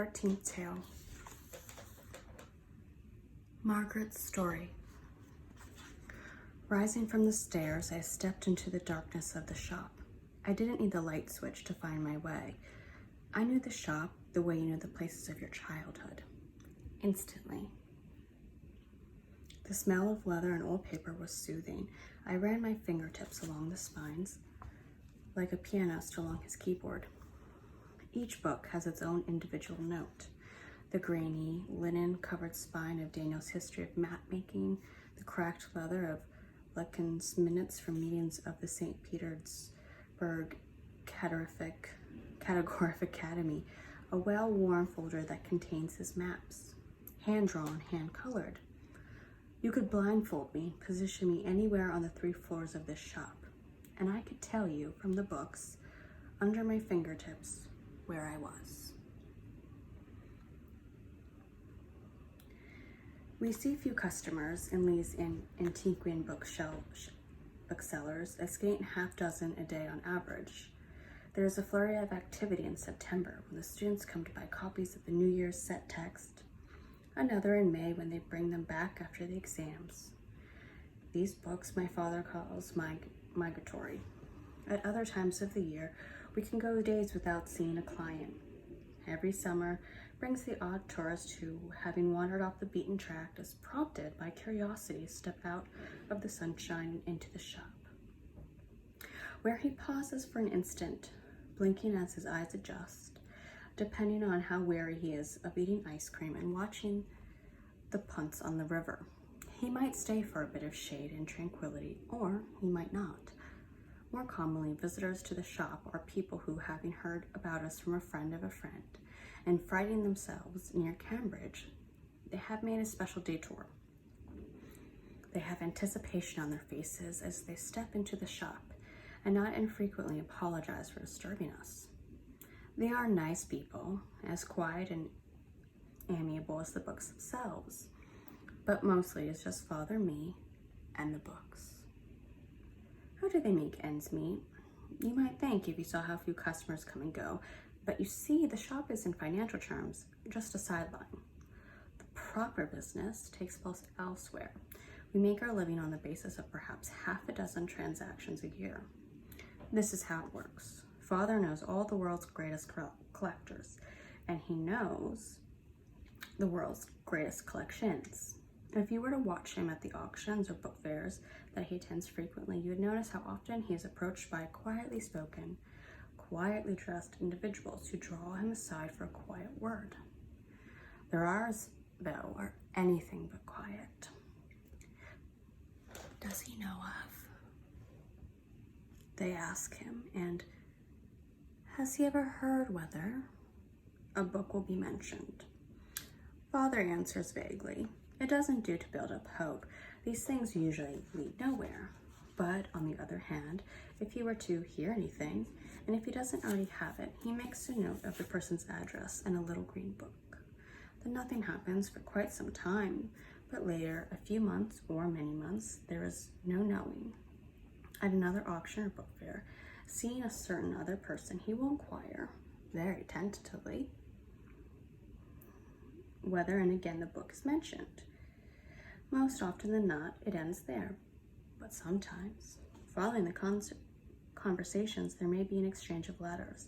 13th tale. Margaret's story. Rising from the stairs, I stepped into the darkness of the shop. I didn't need the light switch to find my way. I knew the shop the way you know the places of your childhood. Instantly. The smell of leather and old paper was soothing. I ran my fingertips along the spines like a pianist along his keyboard. Each book has its own individual note. The grainy, linen-covered spine of Daniel's history of map-making, the cracked leather of Lekin's minutes from meetings of the St. Petersburg Categoric Academy, a well-worn folder that contains his maps, hand-drawn, hand-colored. You could blindfold me, position me anywhere on the 3 floors of this shop, and I could tell you from the books, under my fingertips, where I was. We see few customers in Lee's antiquarian booksellers, a scant half-dozen a day on average. There is a flurry of activity in September when the students come to buy copies of the New Year's set text, another in May when they bring them back after the exams. These books my father calls migratory. At other times of the year, we can go days without seeing a client. Every summer brings the odd tourist who, having wandered off the beaten track, is prompted by curiosity to step out of the sunshine and into the shop, where he pauses for an instant, blinking as his eyes adjust, depending on how weary he is of eating ice cream and watching the punts on the river. He might stay for a bit of shade and tranquility, or he might not. More commonly, visitors to the shop are people who, having heard about us from a friend of a friend, and finding themselves near Cambridge, they have made a special detour. They have anticipation on their faces as they step into the shop, and not infrequently apologize for disturbing us. They are nice people, as quiet and amiable as the books themselves, but mostly it's just Father, me, and the books. How do they make ends meet? You might think if you saw how few customers come and go, but you see the shop is in financial terms just a sideline. The proper business takes place elsewhere. We make our living on the basis of perhaps half a dozen transactions a year. This is how it works. Father knows all the world's greatest collectors, and he knows the world's greatest collections. If you were to watch him at the auctions or book fairs that he attends frequently, you would notice how often he is approached by quietly spoken, quietly dressed individuals who draw him aside for a quiet word. Their eyes, though, are anything but quiet. Does he know of? They ask him, and has he ever heard whether a book will be mentioned? Father answers vaguely. It doesn't do to build up hope. These things usually lead nowhere. But on the other hand, if he were to hear anything, and if he doesn't already have it, he makes a note of the person's address in a little green book. Then nothing happens for quite some time, but later, a few months or many months, there is no knowing. At another auction or book fair, seeing a certain other person, he will inquire, very tentatively, whether and again the book is mentioned. Most often than not, it ends there, but sometimes, following the conversations, there may be an exchange of letters.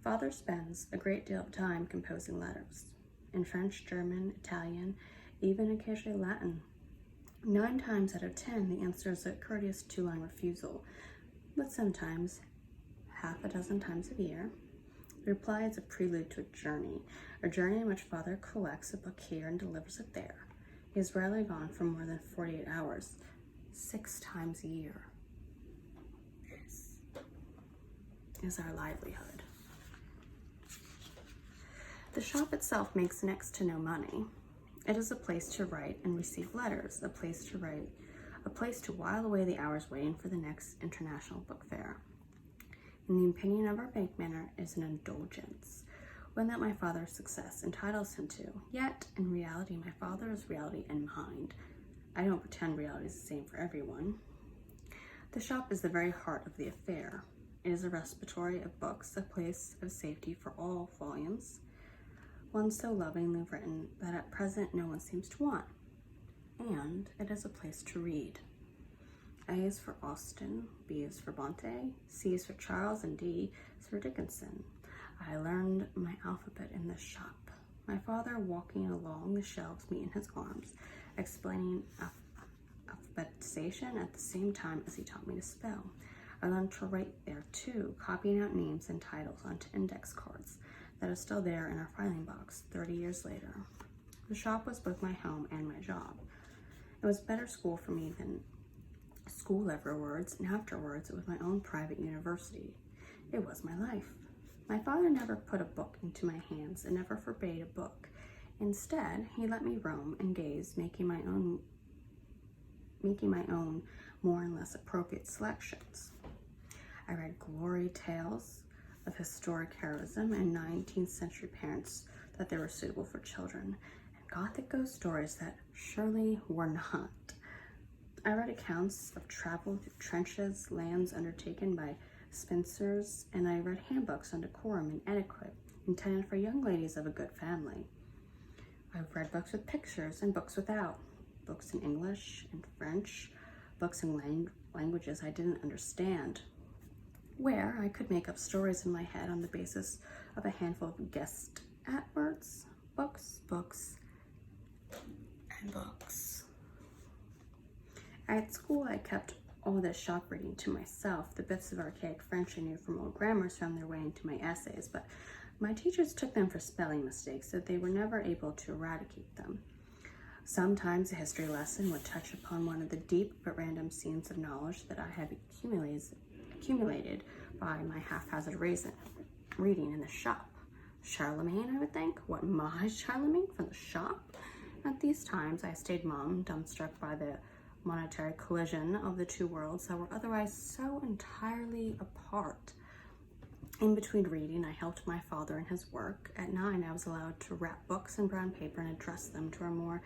Father spends a great deal of time composing letters, in French, German, Italian, even occasionally Latin. 9 times out of 10, the answer is a courteous 2-line refusal, but sometimes, half a dozen times a year, the reply is a prelude to a journey in which Father collects a book here and delivers it there. He is rarely gone for more than 48 hours, 6 times a year. This is our livelihood. The shop itself makes next to no money. It is a place to write and receive letters, a place to while away the hours waiting for the next international book fair. In the opinion of our bank manager, it is an indulgence, one that my father's success entitles him to. Yet, in reality, my father is reality in mind. I don't pretend reality is the same for everyone. The shop is the very heart of the affair. It is a repository of books, a place of safety for all volumes, one so lovingly written that at present no one seems to want. And it is a place to read. A is for Austen, B is for Bronte, C is for Charles, and D is for Dickinson. I learned my alphabet in this shop. My father walking along the shelves, me in his arms, explaining alphabetization at the same time as he taught me to spell. I learned to write there too, copying out names and titles onto index cards that are still there in our filing box 30 years later. The shop was both my home and my job. It was better school for me than school afterwards, and afterwards it was my own private university. It was my life. My father never put a book into my hands and never forbade a book. Instead, he let me roam and gaze, making my own more and less appropriate selections. I read glory tales of historic heroism and 19th century parents that they were suitable for children, and Gothic ghost stories that surely were not. I read accounts of travel through trenches, lands undertaken by spinsters, and I read handbooks on decorum and etiquette intended for young ladies of a good family. I've read books with pictures and books without, books in English and French, books in languages I didn't understand, where I could make up stories in my head on the basis of a handful of guessed at words. Books, and books. At school, I kept all this shop reading to myself. The bits of archaic French I knew from old grammars found their way into my essays, but my teachers took them for spelling mistakes, so they were never able to eradicate them. Sometimes a history lesson would touch upon one of the deep but random scenes of knowledge that I had accumulated by my haphazard reading in the shop. Charlemagne, I would think. What, my Charlemagne from the shop? At these times, I stayed mum, dumbstruck by the monetary collision of the two worlds that were otherwise so entirely apart. In between reading, I helped my father in his work. At 9, I was allowed to wrap books in brown paper and address them to our more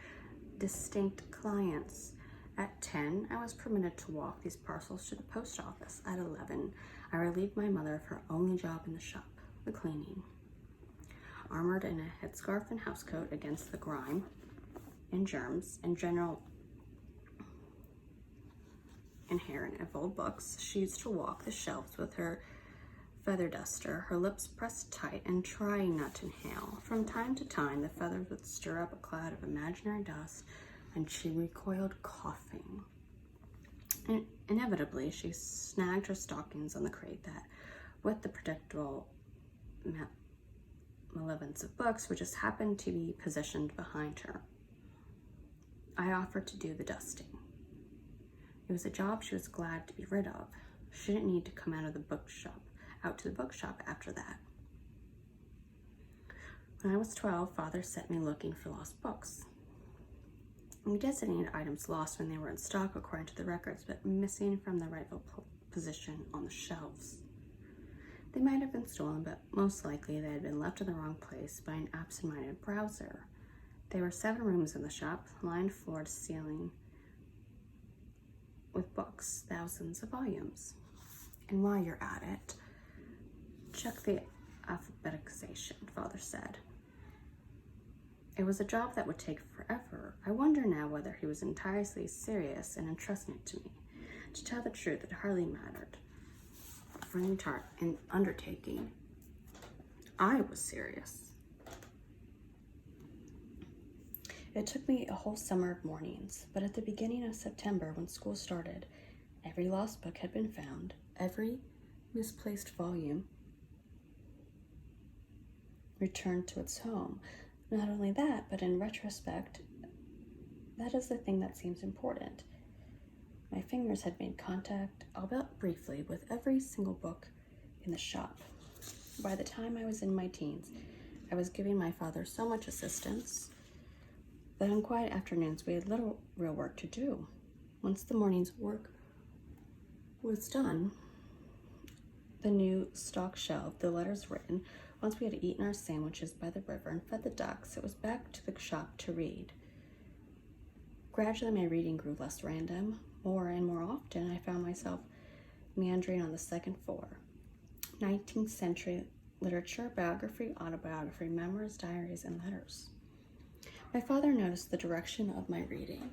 distinct clients. At 10, I was permitted to walk these parcels to the post office. At 11, I relieved my mother of her only job in the shop, the cleaning. Armored in a headscarf and housecoat against the grime and germs and general inherent of old books, she used to walk the shelves with her feather duster, her lips pressed tight and trying not to inhale. From time to time, the feathers would stir up a cloud of imaginary dust, and she recoiled coughing. And inevitably, she snagged her stockings on the crate that, with the predictable malevolence of books, would just happen to be positioned behind her. I offered to do the dusting. It was a job she was glad to be rid of. She didn't need to come out to the bookshop after that. When I was 12, Father set me looking for lost books. We designated items lost when they were in stock according to the records, but missing from their rightful position on the shelves. They might have been stolen, but most likely they had been left in the wrong place by an absent-minded browser. There were 7 rooms in the shop, lined floor to ceiling with books, thousands of volumes. And while you're at it, check the alphabetization, Father said. It was a job that would take forever. I wonder now whether he was entirely serious in entrusting it to me. To tell the truth, it hardly mattered. For an entire undertaking, I was serious. It took me a whole summer of mornings, but at the beginning of September, when school started, every lost book had been found, every misplaced volume returned to its home. Not only that, but in retrospect, that is the thing that seems important. My fingers had made contact, albeit briefly, with every single book in the shop. By the time I was in my teens, I was giving my father so much assistance that on quiet afternoons we had little real work to do. Once the morning's work was done, the new stock shelved, the letters written, once we had eaten our sandwiches by the river and fed the ducks, it was back to the shop to read. Gradually, my reading grew less random. More and more often, I found myself meandering on the second floor. 19th century literature, biography, autobiography, memoirs, diaries, and letters. My father noticed the direction of my reading.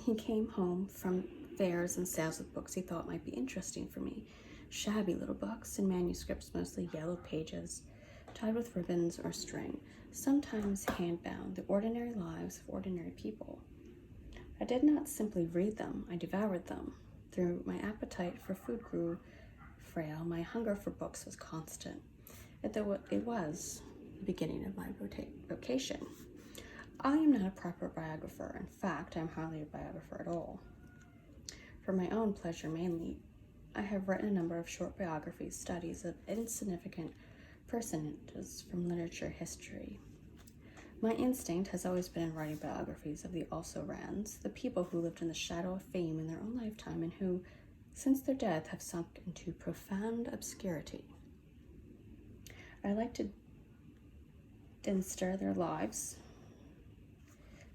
He came home from fairs and sales with books he thought might be interesting for me. Shabby little books in manuscripts, mostly yellow pages, tied with ribbons or string, sometimes hand-bound, the ordinary lives of ordinary people. I did not simply read them, I devoured them. Through my appetite for food grew frail, my hunger for books was constant. It was the beginning of my vocation. I am not a proper biographer. In fact, I am hardly a biographer at all. For my own pleasure mainly, I have written a number of short biographies, studies of insignificant personages from literature history. My instinct has always been in writing biographies of the also-rans, the people who lived in the shadow of fame in their own lifetime and who, since their death, have sunk into profound obscurity. I like to stir their lives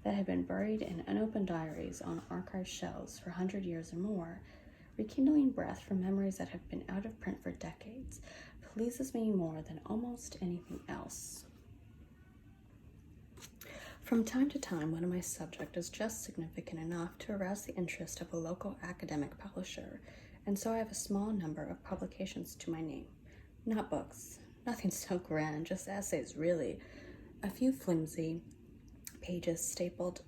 that have been buried in unopened diaries on archive shelves for 100 years or more, rekindling breath from memories that have been out of print for decades, pleases me more than almost anything else. From time to time, one of my subjects is just significant enough to arouse the interest of a local academic publisher, and so I have a small number of publications to my name. Not books, nothing so grand, just essays really, a few flimsy pages stapled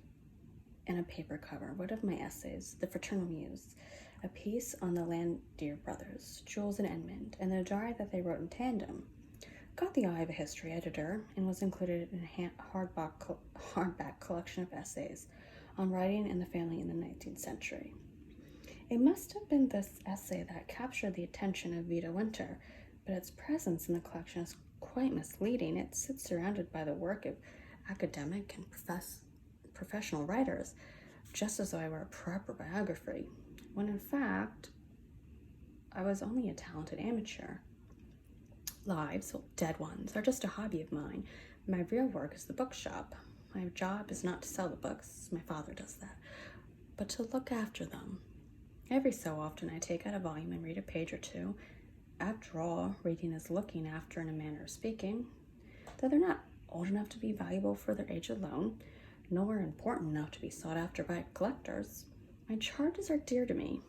in a paper cover. One of my essays, The Fraternal Muse, a piece on the Landier brothers, Jules and Edmund, and the diary that they wrote in tandem, got the eye of a history editor and was included in a hardback collection of essays on writing and the family in the 19th century. It must have been this essay that captured the attention of Vida Winter, but its presence in the collection is quite misleading. It sits surrounded by the work of academic and professional writers, just as though I were a proper biography, when in fact, I was only a talented amateur. Lives, dead ones, are just a hobby of mine. My real work is the bookshop. My job is not to sell the books, my father does that, but to look after them. Every so often I take out a volume and read a page or two. After all, reading is looking after in a manner of speaking, though they're not old enough to be valuable for their age alone, nor important enough to be sought after by collectors. My charges are dear to me,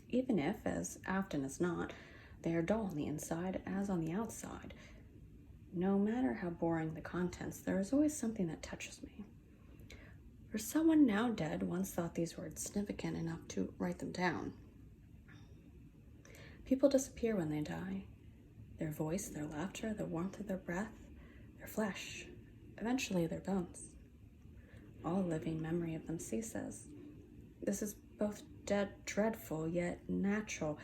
even if, as often as not, they are dull on the inside as on the outside. No matter how boring the contents, there is always something that touches me. For someone now dead once thought these words significant enough to write them down. People disappear when they die. Their voice, their laughter, the warmth of their breath, their flesh, eventually their bones. All living memory of them ceases. This is both dreadful yet natural.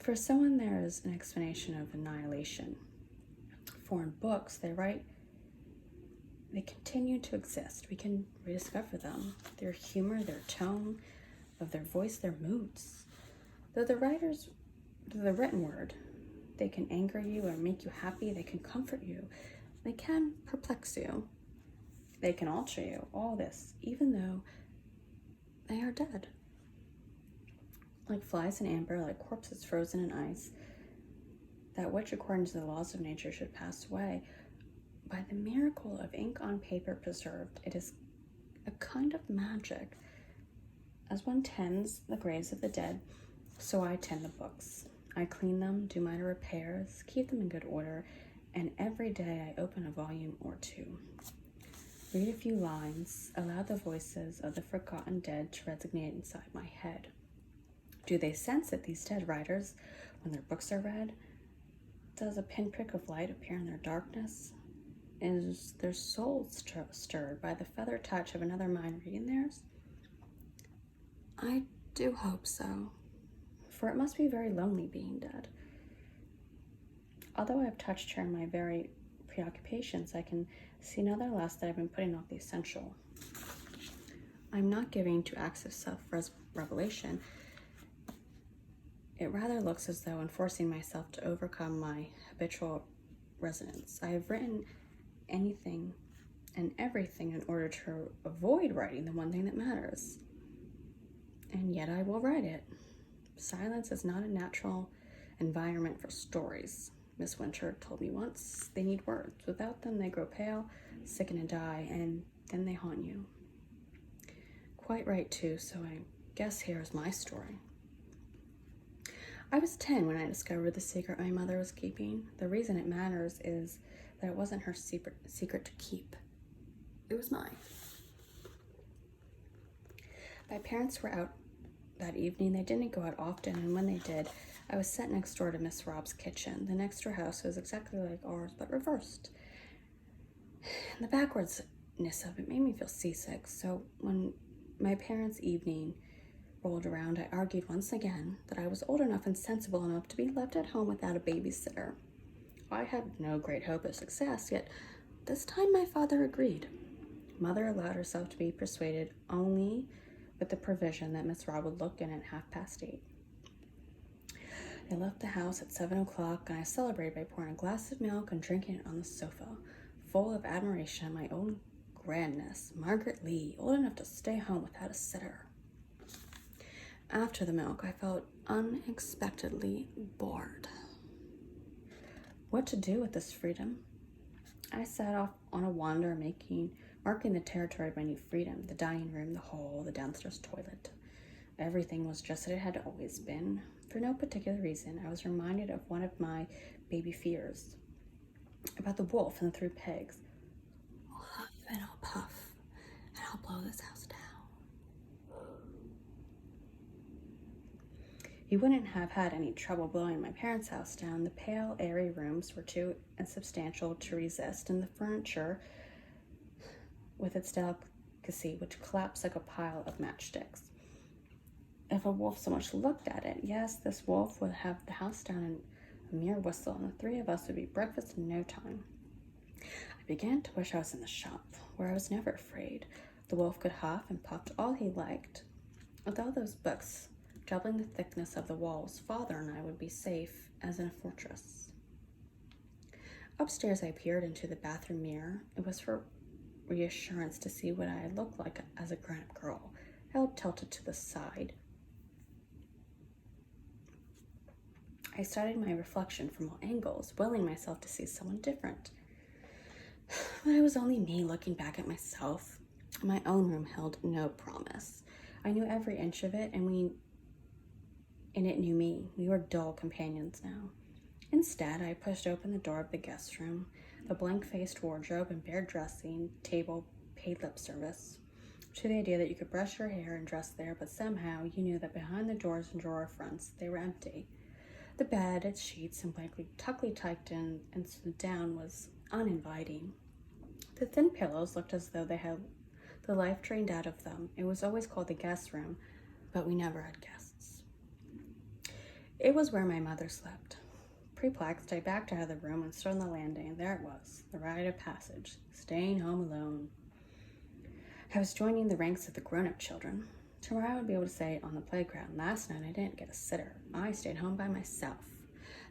For someone there is an explanation of annihilation. For in books they continue to exist. We can rediscover them, their humor, their tone, of their voice, their moods. Though the written word, they can anger you or make you happy, they can comfort you, they can perplex you, they can alter you, all this, even though they are dead. Like flies in amber, like corpses frozen in ice, that which according to the laws of nature should pass away, by the miracle of ink on paper preserved, it is a kind of magic. As one tends the graves of the dead, so I tend the books. I clean them, do minor repairs, keep them in good order, and every day I open a volume or two. Read a few lines, allow the voices of the forgotten dead to resonate inside my head. Do they sense it, these dead writers, when their books are read? Does a pinprick of light appear in their darkness? Is their soul stirred by the feather touch of another mind reading theirs? I do hope so, for it must be very lonely being dead. Although I have touched her in my very preoccupations, I can see nevertheless that I've been putting off the essential. I'm not giving to acts of self-revelation. It rather looks as though I'm forcing myself to overcome my habitual resonance. I have written anything and everything in order to avoid writing the one thing that matters. And yet I will write it. Silence is not a natural environment for stories. Miss Winter told me once, they need words. Without them, they grow pale, sicken and die, and then they haunt you. Quite right, too, so I guess here's my story. I was 10 when I discovered the secret my mother was keeping. The reason it matters is that it wasn't her secret to keep. It was mine. My parents were out that evening. They didn't go out often, and when they did, I was set next door to Miss Rob's kitchen. The next door house was exactly like ours, but reversed. And the backwardsness of it made me feel seasick, so when my parents' evening rolled around, I argued once again that I was old enough and sensible enough to be left at home without a babysitter. I had no great hope of success, yet this time my father agreed. Mother allowed herself to be persuaded only with the provision that Miss Rob would look in at 8:30. I left the house at 7 o'clock, and I celebrated by pouring a glass of milk and drinking it on the sofa, full of admiration at my own grandness. Margaret Lee, old enough to stay home without a sitter. After the milk, I felt unexpectedly bored. What to do with this freedom? I set off on a wander, marking the territory of my new freedom, the dining room, the hall, the downstairs toilet. Everything was just as it had always been. For no particular reason, I was reminded of one of my baby fears, about the wolf and the 3 pigs. I'll huff and I'll puff, and I'll blow this house down. You wouldn't have had any trouble blowing my parents' house down. The pale, airy rooms were too insubstantial to resist, and the furniture, with its delicacy, which collapsed like a pile of matchsticks. If a wolf so much looked at it, yes, this wolf would have the house down in a mere whistle, and the 3 of us would be breakfast in no time. I began to wish I was in the shop, where I was never afraid. The wolf could huff and puff all he liked. With all those books doubling the thickness of the walls, Father and I would be safe as in a fortress. Upstairs, I peered into the bathroom mirror. It was for reassurance to see what I looked like as a grown-up girl, held tilted to the side. I studied my reflection from all angles, willing myself to see someone different. But it was only me looking back at myself. My own room held no promise. I knew every inch of it, and it knew me. We were dull companions now. Instead, I pushed open the door of the guest room. The blank-faced wardrobe and bare dressing table paid lip service to the idea that you could brush your hair and dress there, but somehow you knew that behind the doors and drawer fronts, they were empty. The bed, its sheets, and blankly tucked in and smoothed down was uninviting. The thin pillows looked as though they had the life drained out of them. It was always called the guest room, but we never had guests. It was where my mother slept. Perplexed, I backed out of the room and stood on the landing, and there it was, the rite of passage, staying home alone. I was joining the ranks of the grown-up children. Tomorrow I would be able to say on the playground, last night I didn't get a sitter. I stayed home by myself.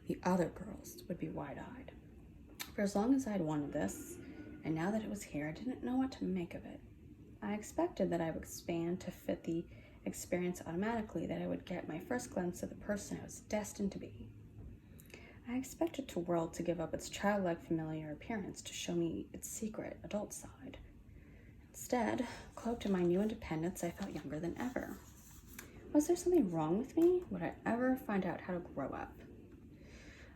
The other girls would be wide-eyed. For as long as I had wanted this, and now that it was here, I didn't know what to make of it. I expected that I would expand to fit the experience automatically, that I would get my first glimpse of the person I was destined to be. I expected the world to give up its childlike familiar appearance to show me its secret adult side. Instead, cloaked in my new independence, I felt younger than ever. Was there something wrong with me? Would I ever find out how to grow up?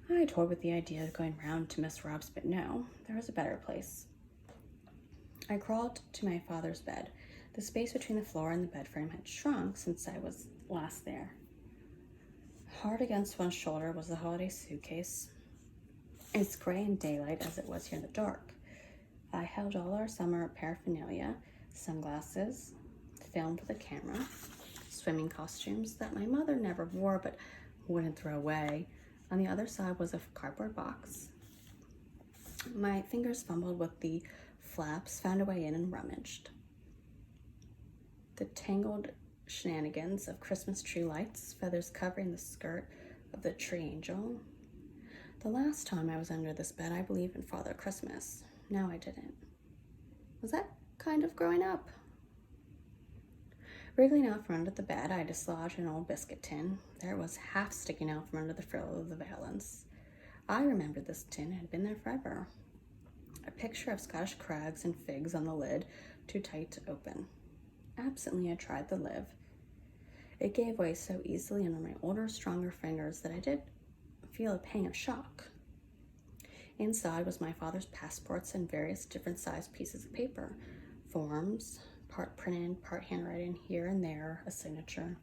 I toyed with the idea of going round to Miss Rob's, but no, there was a better place. I crawled to my father's bed. The space between the floor and the bed frame had shrunk since I was last there. Hard against one shoulder was the holiday suitcase. It's gray in daylight as it was here in the dark. I held all our summer paraphernalia, sunglasses, filmed with a camera, swimming costumes that my mother never wore but wouldn't throw away. On the other side was a cardboard box. My fingers fumbled with the flaps, found a way in, and rummaged. The tangled shenanigans of Christmas tree lights, feathers covering the skirt of the tree angel. The last time I was under this bed, I believed in Father Christmas. Now I didn't. Was that kind of growing up? Wriggling out from under the bed, I dislodged an old biscuit tin. There it was, half sticking out from under the frill of the valance. I remembered this tin had been there forever. A picture of Scottish crags and figs on the lid, too tight to open. Absently, I tried the lid. It gave way so easily under my older, stronger fingers that I did feel a pang of shock. Inside was my father's passports and various different sized pieces of paper. Forms, part printed, part handwriting, here and there, a signature.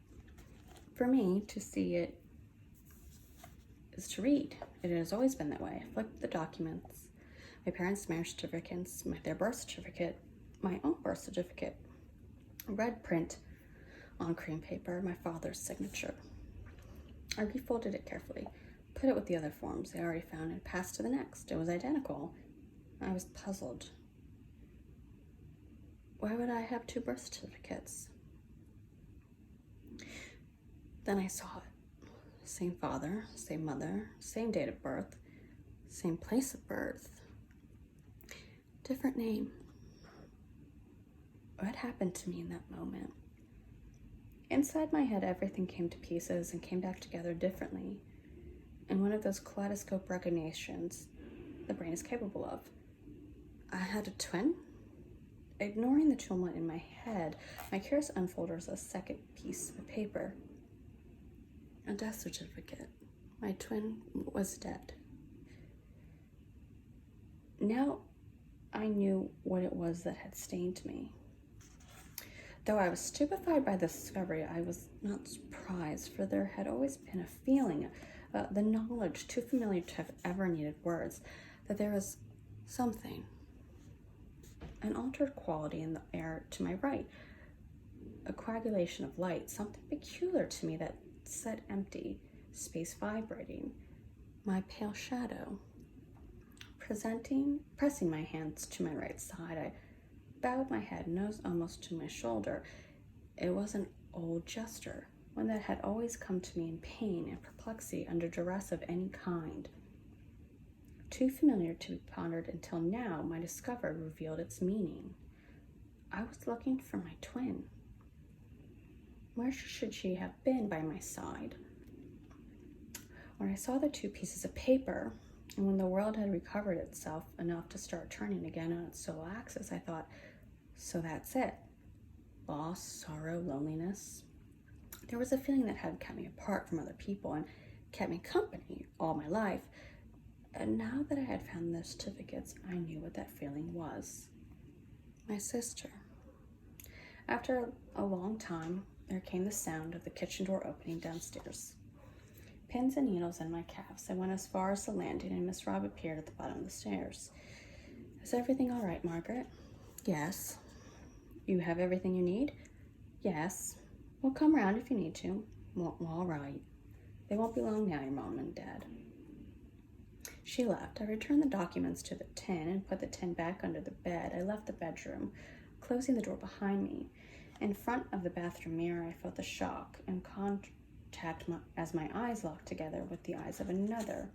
For me, to see it is to read. It has always been that way. I flipped the documents. My parents' marriage certificates, their birth certificate, my own birth certificate. Red print on cream paper, my father's signature. I refolded it carefully, put it with the other forms I already found, and passed to the next. It was identical. I was puzzled. Why would I have 2 birth certificates? Then I saw it. Same father, same mother, same date of birth, same place of birth. Different name. What happened to me in that moment? Inside my head, everything came to pieces and came back together differently. In one of those kaleidoscope recognitions the brain is capable of. I had a twin? Ignoring the tumult in my head, my curious unfolders a second piece of paper. A death certificate. My twin was dead. Now I knew what it was that had stained me. Though I was stupefied by this discovery, I was not surprised, for there had always been a feeling, the knowledge too familiar to have ever needed words, that there was something, an altered quality in the air to my right, a coagulation of light, something peculiar to me that sat empty, space vibrating, my pale shadow. Pressing my hands to my right side, I bowed my head, nose almost to my shoulder. It was an old gesture, one that had always come to me in pain and perplexity under duress of any kind. Too familiar to be pondered until now, my discovery revealed its meaning. I was looking for my twin. Where should she have been by my side? When I saw the 2 pieces of paper, and when the world had recovered itself enough to start turning again on its sole axis, I thought, so that's it. Loss, sorrow, loneliness. There was a feeling that had kept me apart from other people and kept me company all my life. And now that I had found the certificates, I knew what that feeling was. My sister. After a long time, there came the sound of the kitchen door opening downstairs. Pins and needles in my calves. I went as far as the landing, and Miss Robb appeared at the bottom of the stairs. Is everything all right, Margaret? Yes. You have everything you need? Yes. Well, come round if you need to. Well, all right. They won't be long now, your mom and dad. She left. I returned the documents to the tin and put the tin back under the bed. I left the bedroom, closing the door behind me. In front of the bathroom mirror, I felt the shock and contact as my eyes locked together with the eyes of another.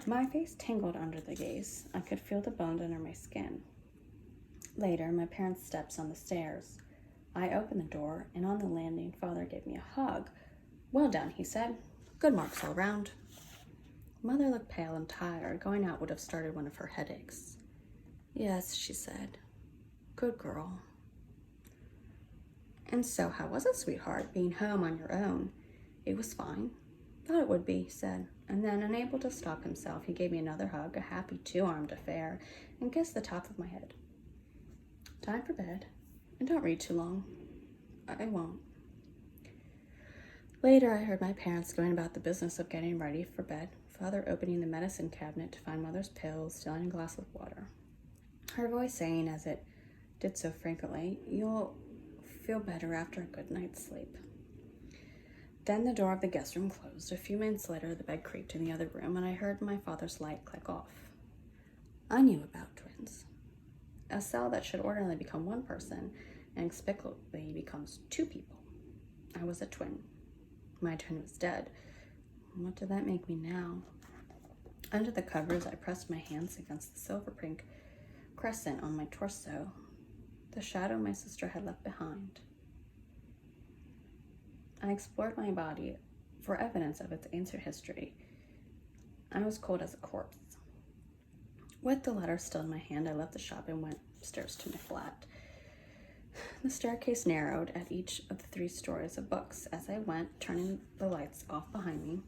My face tingled under the gaze. I could feel the bones under my skin. Later, my parents' steps on the stairs. I opened the door, and on the landing, Father gave me a hug. Well done, he said. Good marks all round. Mother looked pale and tired. Going out would have started one of her headaches. Yes, she said. Good girl. And so, how was it, sweetheart, being home on your own? It was fine. Thought it would be, he said. And then, unable to stop himself, he gave me another hug, a happy 2-armed affair, and kissed the top of my head. Time for bed. And don't read too long. I won't. Later, I heard my parents going about the business of getting ready for bed, Father opening the medicine cabinet to find Mother's pills, stealing a glass of water. Her voice saying, as it did so frequently, you'll feel better after a good night's sleep. Then the door of the guest room closed. A few minutes later, the bed creaked in the other room, and I heard my father's light click off. I knew about twins. A cell that should ordinarily become one person inexplicably becomes 2 people. I was a twin. My twin was dead. What did that make me now? Under the covers, I pressed my hands against the silver pink crescent on my torso, the shadow my sister had left behind. I explored my body for evidence of its ancient history. I was cold as a corpse. With the letter still in my hand, I left the shop and went upstairs to my flat. The staircase narrowed at each of the 3 stories of books. As I went, turning the lights off behind me,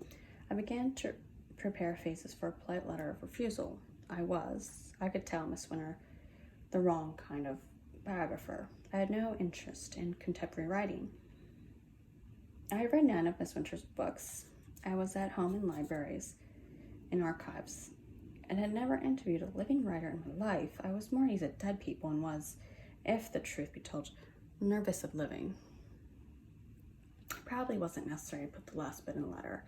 I began to prepare faces for a polite letter of refusal. I could tell Miss Winter, the wrong kind of biographer. I had no interest in contemporary writing. I had read none of Miss Winter's books. I was at home in libraries, in archives, and had never interviewed a living writer in my life. I was more easy at dead people and was, if the truth be told, nervous of living. It probably wasn't necessary to put the last bit in the letter.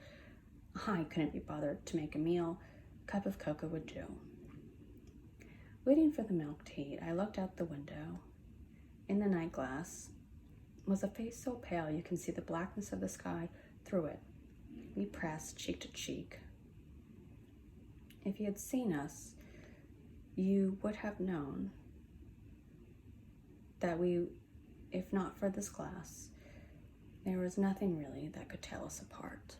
I couldn't be bothered to make a meal. A cup of cocoa would do. Waiting for the milk to heat, I looked out the window. In the night glass was a face so pale you can see the blackness of the sky through it. We pressed cheek to cheek. If you had seen us, you would have known that if not for this glass, there was nothing really that could tell us apart.